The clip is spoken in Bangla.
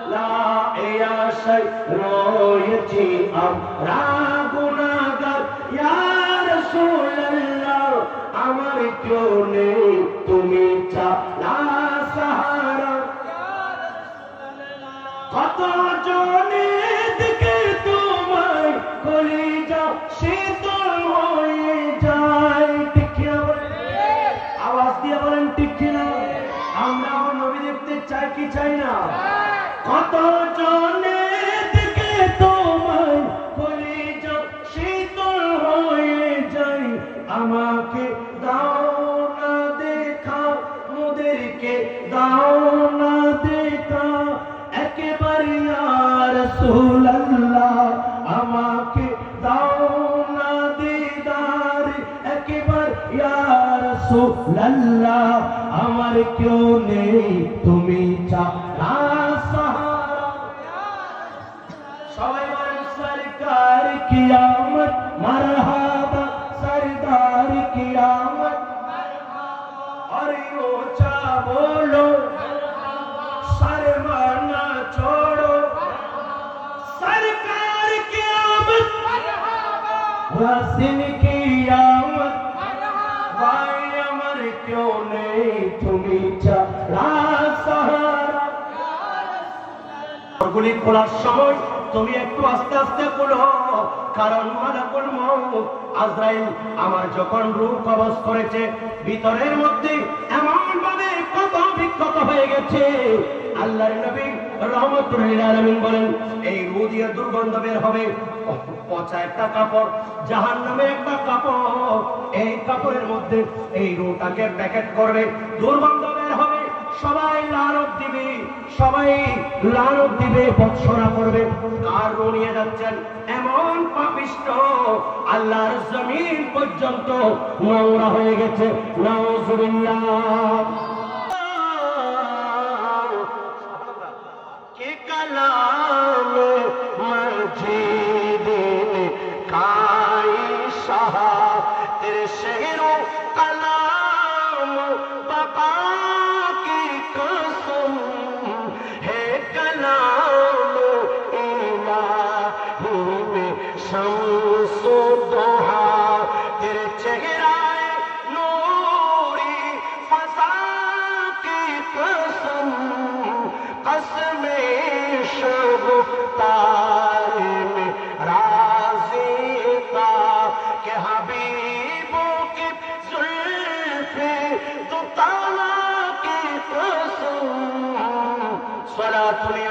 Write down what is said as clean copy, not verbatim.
এই আশায় রয়েছি আমরা গুনাহগার ইয়া রাসূলুল্লাহ আমার কেউ নেই তুমি ছাড়া সাহারা কত জনে দিকে তোমায় কলিজা শীতল হয়ে যায় ঠিক কি না আওয়াজ দিয়ে বলেন ঠিক কি না আমরা আমার নবী দেখতে চাই কি চাই না কত জনে দিকে তোমায় কলিজা শীতল হয়ে যায় আমাকে দাও না দেখা মোদেরকে দাও না দেখা একেবারে ইয়া রাসূলুল্লাহ আমাকে দাও না দিদার একেবারে ইয়া রাসূলুল্লাহ আমার কেউ নেই তুমি ছাড়া সাহারা সবাই বলেন সরকার কিয়ামত মারহাবা সরদার কিয়ামত মারহাবা और ऊंचा बोलो शर्माना छोड़ो सरकार की आमद वासिन की आमद भाई अमर क्यों नहीं तुम्ही ছাড়া সাহারা গুলি খোলার সময় তুমি একটু আস্তে আস্তে খোলো কারণ মালাকুল মউত আজরাইল আমার যখন রূহ কবজ করেছে ভিতরের মধ্যে এমন ভাবে কত বিক্ষত হয়ে গেছে আল্লাহর নবী রাহমাতুল লিল আলামিন বলেন এই রূহ দিয়ে দুর্গন্ধ বের হবে পচা একটা কাপড় জাহান্নামের একটা কাপড় এই কাপড়ের মধ্যে এই রূহটাকে প্যাকেট করবে দুর্গন্ধ বের হবে সবাই লানত দিবে বৎসনা করবে কার রূহ নিয়ে যাচ্ছেন এমন পাপিষ্ঠ আল্লাহর জমিন পর্যন্ত নোংরা হয়ে গেছে নাউজুবিল্লাহ কে কালাম মজিদ কাই শাহ তেরে শেরো কালাম বাবা की कसम है कलाम इलाही में शम्सो दोहा तेरे चेहराए नूरी फजा की कसम कसमे शब तारे में राज़ी था कि हबीबों की जुल्फ़े तो ताला सलातुल